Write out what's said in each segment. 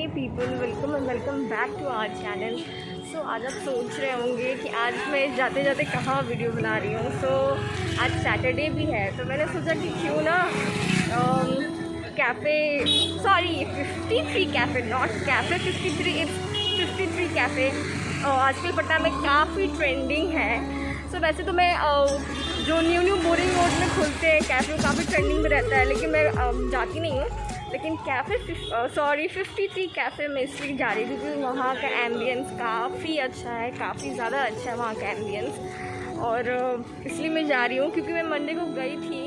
Hey people, welcome back to our channel. So आज आप सोच रहे होंगे कि आज मैं जाते जाते कहाँ वीडियो बना रही हूँ। सो आज सैटरडे भी है, तो मैंने सोचा कि क्यों ना cafe 53 cafe, not cafe 53, it's 53 cafe आजकल पटना में काफ़ी ट्रेंडिंग है। सो वैसे तो मैं जो न्यू बोरिंग रोड में खुलते हैं कैफ़े वो काफ़ी ट्रेंडिंग में रहता है, लेकिन मैं जाती नहीं हूँ। लेकिन कैफ़े 53 कैफ़े में इसलिए जा रही थी क्योंकि वहाँ का एम्बियंस काफ़ी अच्छा है, काफ़ी ज़्यादा अच्छा है वहाँ का एम्बियंस। और इसलिए मैं जा रही हूँ क्योंकि मैं मंडे को गई थी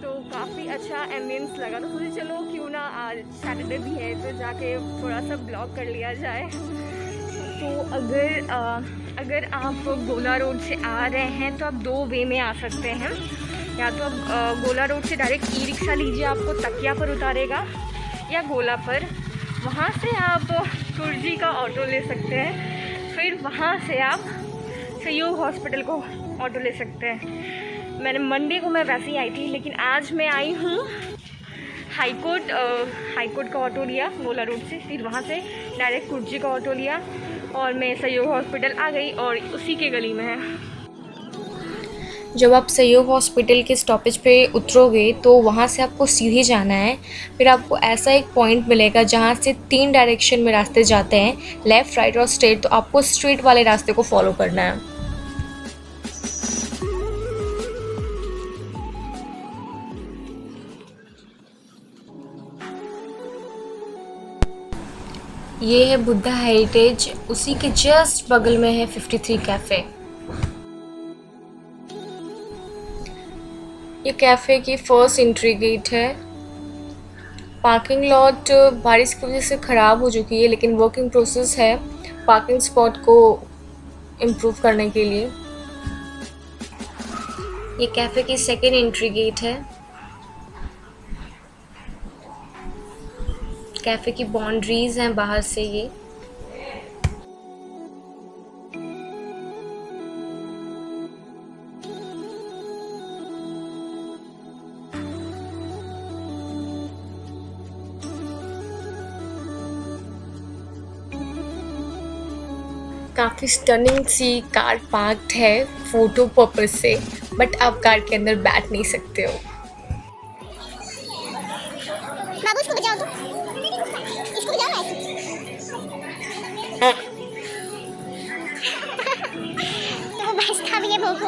तो काफ़ी अच्छा एम्बियंस लगा, तो सोचे चलो क्यों ना आज सैटरडे भी है तो जाके थोड़ा सा ब्लॉग कर लिया जाए। तो अगर आप गोला रोड से आ रहे हैं तो आप दो वे में आ सकते हैं। या तो आप गोला रोड से डायरेक्ट ई रिक्शा लीजिए, आपको तकिया पर उतारेगा, या गोला पर। वहाँ से आप कुर्जी का ऑटो ले सकते हैं, फिर वहाँ से आप सहयोग हॉस्पिटल को ऑटो ले सकते हैं। मैंने मंडे को मैं वैसे ही आई थी, लेकिन आज मैं आई हूँ हाई कोर्ट का ऑटो लिया गोला रोड से, फिर वहाँ से डायरेक्ट कुर्जी का ऑटो लिया और मैं सहयोग हॉस्पिटल आ गई और उसी के गली में है। जब आप सहयोग हॉस्पिटल के स्टॉपेज पे उतरोगे तो वहाँ से आपको सीधे जाना है। फिर आपको ऐसा एक पॉइंट मिलेगा जहाँ से 3 डायरेक्शन में रास्ते जाते हैं, लेफ़्ट, राइट और स्ट्रेट। तो आपको स्ट्रेट वाले रास्ते को फॉलो करना है। ये है बुद्धा हेरिटेज, उसी के जस्ट बगल में है 53 कैफ़े। ये कैफ़े की फर्स्ट एंट्री गेट है। पार्किंग लॉट बारिश की वजह से ख़राब हो चुकी है, लेकिन वर्किंग प्रोसेस है पार्किंग स्पॉट को इम्प्रूव करने के लिए। ये कैफ़े की सेकेंड एंट्री गेट है। कैफ़े की बाउंड्रीज़ हैं बाहर से ये। काफ़ी स्टनिंग सी कार पार्क्ड है फ़ोटो पर्पस से, बट आप कार के अंदर बैठ नहीं सकते हो। बाबू इसको बजाओ, तो इसको बजाओ ऐसे। तो वो बजता भी है भोपू।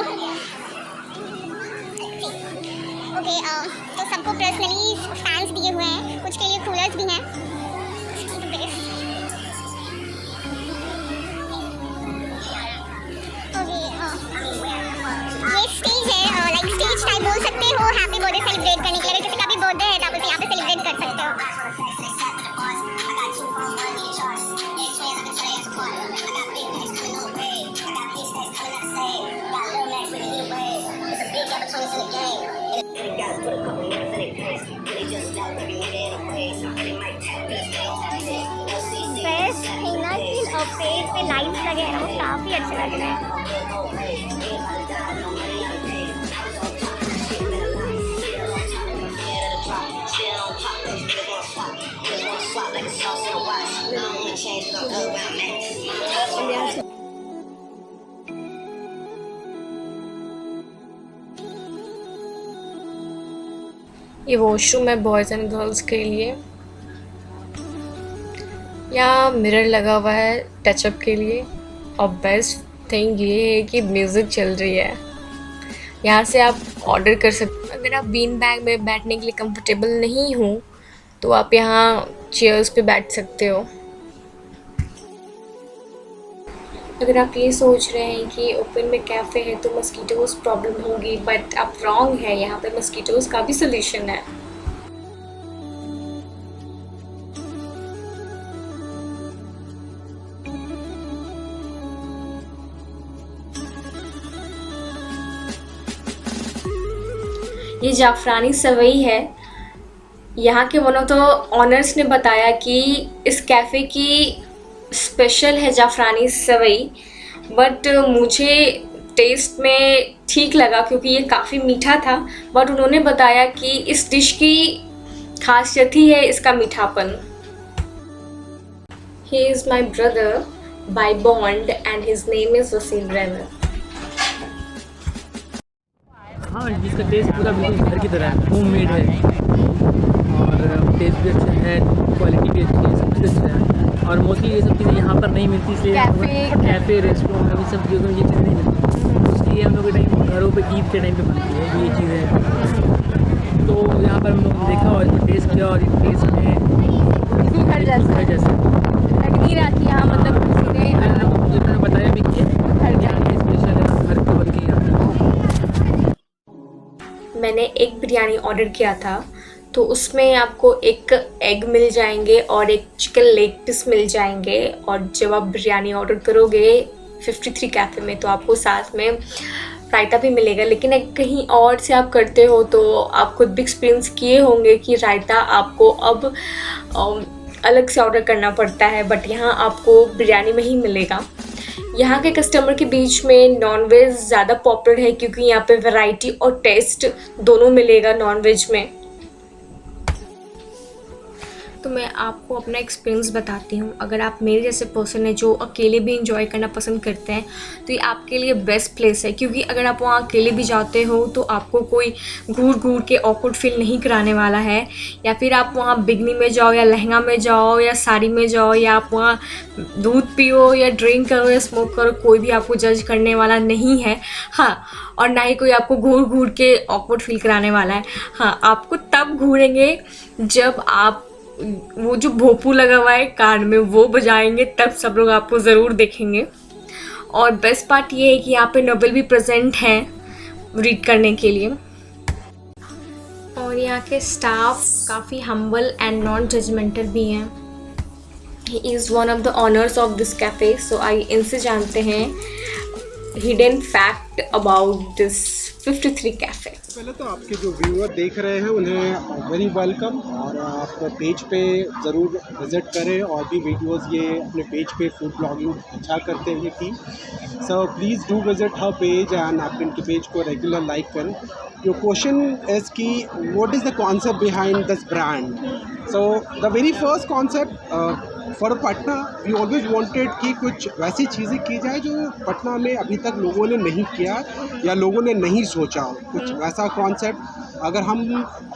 ओके, तो सबको पर्सनली फैंस दिए हुए हैं, कुछ के लिए कूलर्स भी हैं। ये स्टेज है, लाइक स्टेज टाइप बोल सकते हो हैप्पी बर्थडे सेलिब्रेट करने के लिए। किसी का भी बर्थडे है तो आप यहाँ पे सेलिब्रेट कर सकते हो। बेस्ट थिंग ना कि पेड़ पे लाइट्स लगे हैं, वो काफ़ी अच्छे लग रहे हैं। ये वॉशरूम है बॉयज़ एंड गर्ल्स के लिए। यहाँ मिरर लगा हुआ है टचअप के लिए, और बेस्ट थिंग ये है कि म्यूज़िक चल रही है। यहाँ से आप ऑर्डर कर सकते। अगर आप बीन बैग में बैठने के लिए कंफर्टेबल नहीं हो तो आप यहाँ चेयर्स पे बैठ सकते हो। अगर आप ये सोच रहे हैं कि ओपन में कैफ़े है तो मस्कीटोज़ प्रॉब्लम होगी, बट आप रॉन्ग है। यहाँ पे मस्कीटोज़ का भी सल्यूशन है। ये जाफ़रानी सवई है। यहाँ के वन ऑफ द ऑनर्स ने बताया कि इस कैफ़े की स्पेशल है जाफ़रानी सवई, बट मुझे टेस्ट में ठीक लगा क्योंकि ये काफ़ी मीठा था। बट उन्होंने बताया कि इस डिश की खासियत ही है इसका मीठापन। He is my brother by bond and his name is Vasim Rehman. हाँ, जिसका टेस्ट पूरा बिल्कुल घर की तरह है, होममेड है और टेस्ट भी अच्छा है, क्वालिटी भी अच्छी है, सब कुछ अच्छा है। और मोस्टली ये सब चीज़ें यहाँ पर नहीं मिलती, इसलिए कैफ़े रेस्टोरेंट में सब जगह ये चीज़ें नहीं मिलती, इसलिए हम लोग के टाइम घरों पे ईद के टाइम पे बनती है ये चीज़ें। तो यहाँ पर हम लोग ने देखा और टेस्ट किया और टेस्ट में बिल्कुल घर जैसा लग नहीं रहा कि यहाँ मतलब किसी ने उन्होंने बताया भी कि घर जाके स्पेशल है, घर के बन के यहाँ मैंने एक बिरयानी ऑर्डर किया था, तो उसमें आपको एक एग मिल जाएंगे और एक चिकन लेग पीस मिल जाएंगे। और जब आप बिरयानी ऑर्डर करोगे 53 कैफ़े में तो आपको साथ में रायता भी मिलेगा। लेकिन अगर कहीं और से आप करते हो तो आप खुद भी एक्सपीरियंस किए होंगे कि रायता आपको अब अलग से ऑर्डर करना पड़ता है, बट यहाँ आपको बिरयानी में ही मिलेगा। यहाँ के कस्टमर के बीच में नॉनवेज ज़्यादा पॉपुलर है क्योंकि यहाँ पे वैरायटी और टेस्ट दोनों मिलेगा नॉनवेज में। तो मैं आपको अपना एक्सपीरियंस बताती हूँ। अगर आप मेरे जैसे पर्सन हैं जो अकेले भी इंजॉय करना पसंद करते हैं तो ये आपके लिए बेस्ट प्लेस है, क्योंकि अगर आप वहाँ अकेले भी जाते हो तो आपको कोई घूर घूर के ऑकवर्ड फील नहीं कराने वाला है। या फिर आप वहाँ बिगनी में जाओ या लहंगा में जाओ या साड़ी में जाओ या आप वहाँ दूध पियो या ड्रिंक करो या स्मोक करो, कोई भी आपको जज करने वाला नहीं है। हाँ, और ना ही कोई आपको घूर घूर के ऑकवर्ड फील कराने वाला है। हाँ, आपको तब घूरेंगे जब आप वो जो भोपू लगा हुआ है कान में वो बजाएंगे, तब सब लोग आपको ज़रूर देखेंगे। और बेस्ट पार्ट ये है कि यहाँ पे नोबल भी प्रेजेंट हैं रीड करने के लिए। और यहाँ के स्टाफ काफ़ी हम्बल एंड नॉन जजमेंटल भी हैं। He is one of the owners of this cafe, so आइए इनसे जानते हैं hidden fact about this 53 cafe. पहले तो आपके जो व्यूअर देख रहे हैं उन्हें वेरी वेलकम, और आप पेज पे ज़रूर विज़िट करें और भी वीडियोस ये अपने पेज पे फूड ब्लॉगिंग अच्छा करते हैं की। So please do visit her page and आप इनके पेज को रेगुलर लाइक करें। योर क्वेश्चन इज़ कि what is the concept behind this brand. So the very first concept for Patna we always wanted कि कुछ वैसी चीज़ें की जाए जो पटना में अभी तक लोगों ने नहीं किया या लोगों ने नहीं सोचा हो। कुछ वैसा कॉन्सेप्ट, अगर हम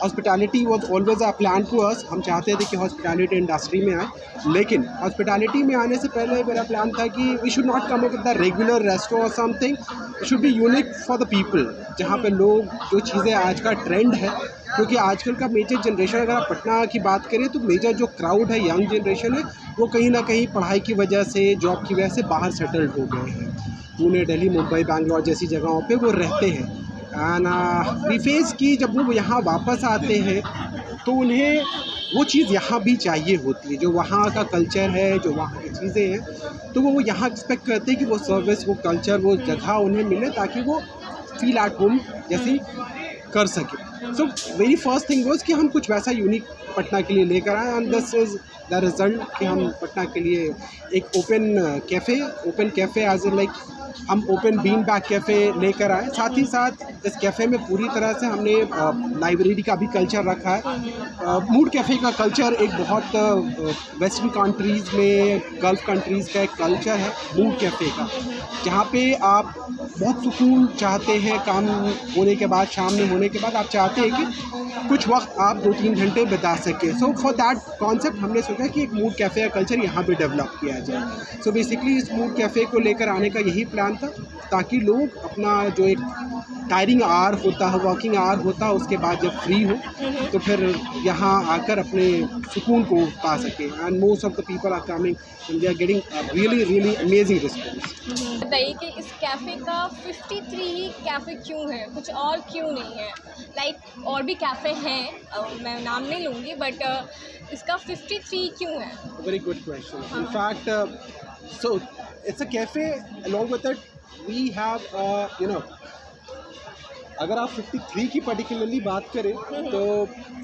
hospitality was always a plan to us, हम चाहते थे कि हॉस्पिटैलिटी इंडस्ट्री में आए, लेकिन हॉस्पिटैलिटी में आने से पहले मेरा प्लान था कि we should not come up with the regular restaurant और something, it should be unique for the people, जहाँ पे लोग जो चीज़ें आज का ट्रेंड है, क्योंकि आजकल का मेजर जनरेशन, अगर आप पटना की बात करें तो मेजर जो क्राउड है, यंग जनरेशन है, वो कहीं ना कहीं पढ़ाई की वजह से, जॉब की वजह से बाहर सेटल्ड हो गए हैं। पुणे, दिल्ली, मुंबई, बैंगलोर जैसी जगहों पे वो रहते हैं। एंड वी फेस की जब वो यहाँ वापस आते हैं तो उन्हें वो चीज़ यहाँ भी चाहिए होती है, जो वहाँ का कल्चर है, जो वहाँ की चीज़ें हैं, तो वो यहाँ एक्सपेक्ट करते हैं कि वो सर्विस, वो कल्चर, वो जगह उन्हें मिले ताकि वो फील एट होम जैसी कर सके। So very first thing was कि हम कुछ वैसा यूनिक पटना के लिए लेकर आए, and this is the result कि हम पटना के लिए एक open cafe as a like हम ओपन बीन बैग कैफ़े लेकर आए। साथ ही साथ इस कैफ़े में पूरी तरह से हमने लाइब्रेरी का भी कल्चर रखा है। मूड कैफ़े का कल्चर एक बहुत वेस्टर्न कंट्रीज़ में, गल्फ़ कंट्रीज़ का एक कल्चर है मूड कैफ़े का, जहाँ पे आप बहुत सुकून चाहते हैं। काम होने के बाद, शाम में होने के बाद आप चाहते हैं कि कुछ वक्त आप 2-3 घंटे बिता सकें। सो फॉर दैट कॉन्सेप्ट हमने सोचा कि एक मूड कैफ़े का कल्चर यहाँ पे डेवलप किया जाए। सो बेसिकली इस मूड कैफ़े को लेकर आने का यही प्लान था, ताकि लोग अपना जो एक टायरिंग आवर होता है, वर्किंग आवर होता है, उसके बाद जब फ्री हो तो फिर यहाँ आकर अपने सुकून को पा सके। And most of the people are coming and they are getting really amazing response. बताइए कि इस कैफ़े का 53 ही कैफ़े क्यों है, कुछ और क्यों नहीं है? लाइक और भी कैफ़े हैं, मैं नाम नहीं लूँगी, बट इसका 53 क्यों है? Very good question. In fact so it's a cafe, along with it we have अगर आप 53 की पर्टिकुलरली बात करें तो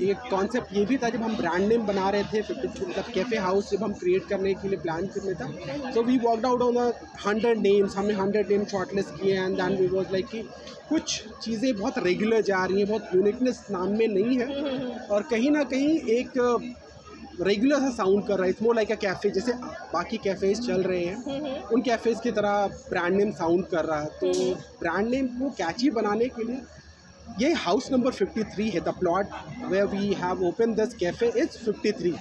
एक कॉन्सेप्ट ये भी था, जब हम ब्रांड नेम बना रहे थे 53 मतलब कैफ़े हाउस जब हम क्रिएट करने के लिए प्लान करने था, तो we worked out on 100 names, हमने 100 नेम शॉर्टलिस्ट किए and then we was like कि कुछ चीज़ें बहुत रेगुलर जा रही हैं, बहुत यूनिकनेस नाम में नहीं है, और कहीं ना कहीं एक रेगुलर सा साउंड कर रहा है, it's more like a cafe, जैसे बाकी कैफ़ेज़ चल रहे हैं उन कैफ़ेज़ की तरह ब्रांड नेम साउंड कर रहा है। तो ब्रांड नेम को कैची बनाने के लिए ये हाउस नंबर 53 है, the plot where we have open this cafe is 53।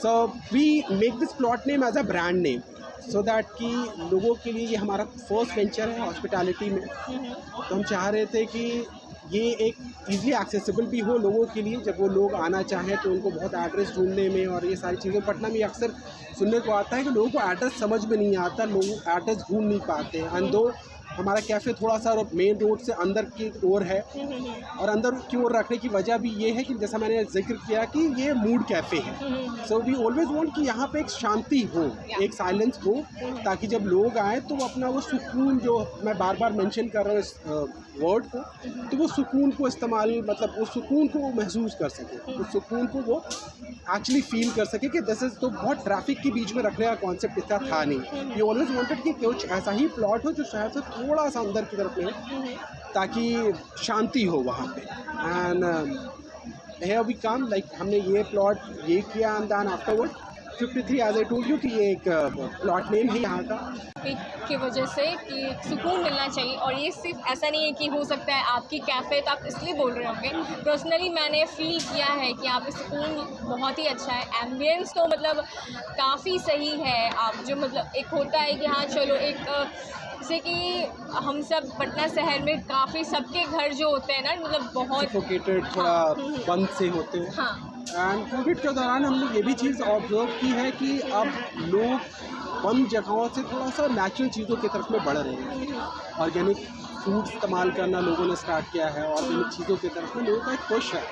So we make this plot name as a brand name so that कि लोगों के लिए ये हमारा फर्स्ट वेंचर है हॉस्पिटैलिटी में। तो हम चाह रहे थे कि ये एक ईज़िली एक्सेसिबल भी हो लोगों के लिए, जब वो लोग आना चाहें तो उनको बहुत एड्रेस ढूंढने में और ये सारी चीज़ें। पटना में अक्सर सुनने को आता है कि लोगों को एड्रेस समझ में नहीं आता, लोग एड्रेस ढूंढ नहीं पाते हैं। एंड दो हमारा कैफ़े थोड़ा सा मेन रोड से अंदर की ओर है, और अंदर की ओर रखने की वजह भी ये है कि जैसा मैंने जिक्र किया कि ये मूड कैफ़े है। सो वी ऑलवेज वांट कि यहाँ पे एक शांति हो, एक साइलेंस हो, ताकि जब लोग आए तो अपना वो सुकून, जो मैं बार बार मेंशन कर रहा हूँ इस वर्ड को, तो वो सुकून को इस्तेमाल, मतलब उस सुकून को वो महसूस कर सके, उस सुकून को वो एक्चुअली फील कर सके कि दिस इज़, तो बहुत ट्रैफिक के बीच में रखने का कॉन्सेप्ट इतना था नहीं। वी ऑलवेज वांटेड कि कुछ ऐसा ही प्लॉट हो जो शहर से थोड़ा सा अंदर की तरफ में, ताकि शांति हो वहाँ पे। And here we come, like हमने ये प्लॉट ये किया, and then afterward 53 as I told you कि ये एक प्लॉट नेम है यहाँ का की वजह से कि सुकून मिलना चाहिए। और ये सिर्फ ऐसा नहीं है कि हो सकता है आपकी कैफ़े तो आप इसलिए बोल रहे होंगे, पर्सनली मैंने फ़ील किया है कि यहाँ पे सुकून बहुत ही अच्छा है। एम्बियंस तो मतलब काफ़ी सही है। आप जो मतलब एक होता है कि हाँ चलो एक जैसे कि हम सब पटना शहर में काफ़ी सबके घर जो होते हैं ना, मतलब बहुत सफोकेटेड, थोड़ा बंद से होते हैं। हाँ, एंड कोविड के दौरान हमने ये भी चीज़ ऑब्जर्व की है कि अब लोग बंद जगहों से थोड़ा सा नेचुरल चीज़ों की तरफ में बढ़ रहे हैं। ऑर्गेनिक फूड इस्तेमाल करना लोगों ने स्टार्ट किया है, ऑर्गेनिक चीज़ों की तरफ में लोगों का एक पुश है।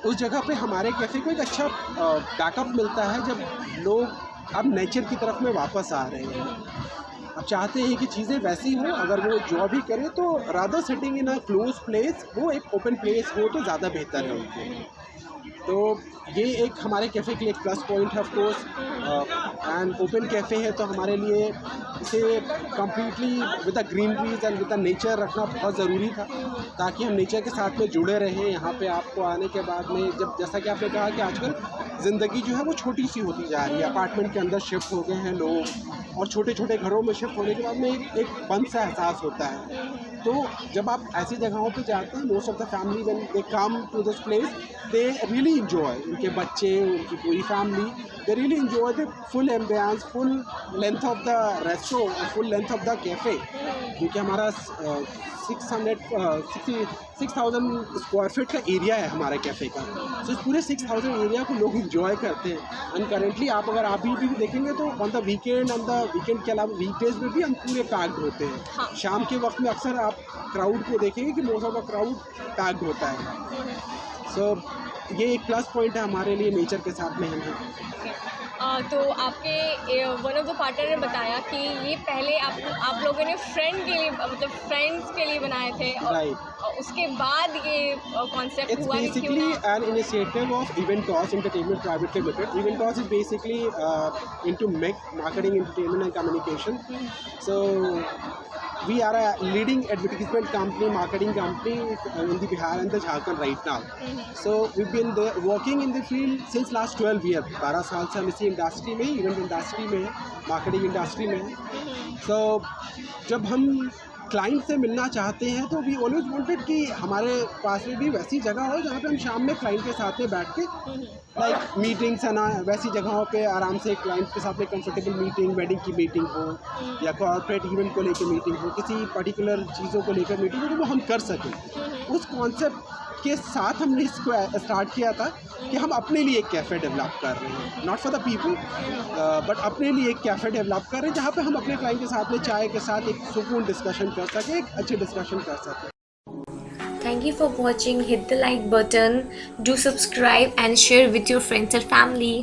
उस जगह पे हमारे कैफ़े को एक अच्छा बैकअप मिलता है जब लोग अब नेचर की तरफ में वापस आ रहे हैं। अब चाहते हैं कि चीज़ें वैसी हों, अगर वो जो भी करें तो rather sitting in a close place, वो एक ओपन प्लेस हो तो ज़्यादा बेहतर है उनके लिए। तो ये एक हमारे कैफ़े के लिए एक प्लस पॉइंट है of course. And open cafe है तो हमारे लिए इसे completely with the greeneries and with the nature रखना बहुत ज़रूरी था, ताकि हम नेचर के साथ में जुड़े रहें। यहाँ पे आपको आने के बाद में, जब जैसा कि आपने कहा कि आजकल ज़िंदगी जो है वो छोटी सी होती जा रही है, अपार्टमेंट के अंदर शिफ्ट हो गए हैं लोग, और छोटे छोटे घरों में शिफ्ट होने के बाद में एक बंद सा एहसास होता है। तो जब आप ऐसी जगहों पे जाते हैं, most of the family when they come to this place, they really enjoy, उनके बच्चे, उनकी पूरी family, they really enjoy the full ambience, full length of the restaurant, full length of the cafe, क्योंकि हमारा 6,000 स्क्वायर फीट का area है हमारे cafe का। तो इस पूरे 6,000 एरिया को लोग इंजॉय करते हैं। एंड करेंटली आप अगर आप भी देखेंगे तो ऑन द वीकेंड के अलावा वीकडेज में भी हम पूरे पैक्ड होते हैं। हाँ। शाम के वक्त में अक्सर आप क्राउड को देखेंगे कि most of the crowd packed होता है। सो ये एक प्लस पॉइंट है हमारे लिए नेचर के साथ में हम। तो आपके वन ऑफ द पार्टनर ने बताया कि ये पहले आप लोगों ने फ्रेंड के लिए, मतलब फ्रेंड्स के लिए बनाए थे, और उसके बाद ये कॉन्सेप्ट It's हुआ। basically an initiative of Eventos Entertainment Private Limited. Eventos is basically into marketing, entertainment and communication. So we are a leading advertisement company, marketing company in the Bihar and the Jharkhand right now. So we've been working in the field since last 12 years. 12 साल से हम इसी industry में, event industry में, marketing industry में। So जब हम client से मिलना चाहते हैं तो वी ऑलवेज वांटेड कि हमारे पास में भी वैसी जगह हो जहाँ पे हम शाम में क्लाइंट के साथ में बैठ के लाइक मीटिंग्स है ना, वैसी जगहों पे आराम से क्लाइंट के साथ में कंफर्टेबल मीटिंग, वेडिंग की मीटिंग हो या कॉर्पोरेट इवेंट को लेकर मीटिंग हो, किसी पर्टिकुलर चीज़ों को लेकर मीटिंग हो, तो वो हम कर सकें। उस कॉन्सेप्ट के साथ हमने इसको स्टार्ट किया था कि हम अपने लिए एक कैफ़े डेवलप कर रहे हैं, not for the people but अपने लिए एक कैफ़े डेवलप कर रहे हैं जहाँ पे हम अपने क्लाइंट के साथ में चाय के साथ एक सुकून डिस्कशन कर सकें, एक अच्छी डिस्कशन कर सकें। Thank you for watching. Hit the like button, do subscribe and share with your friends and family.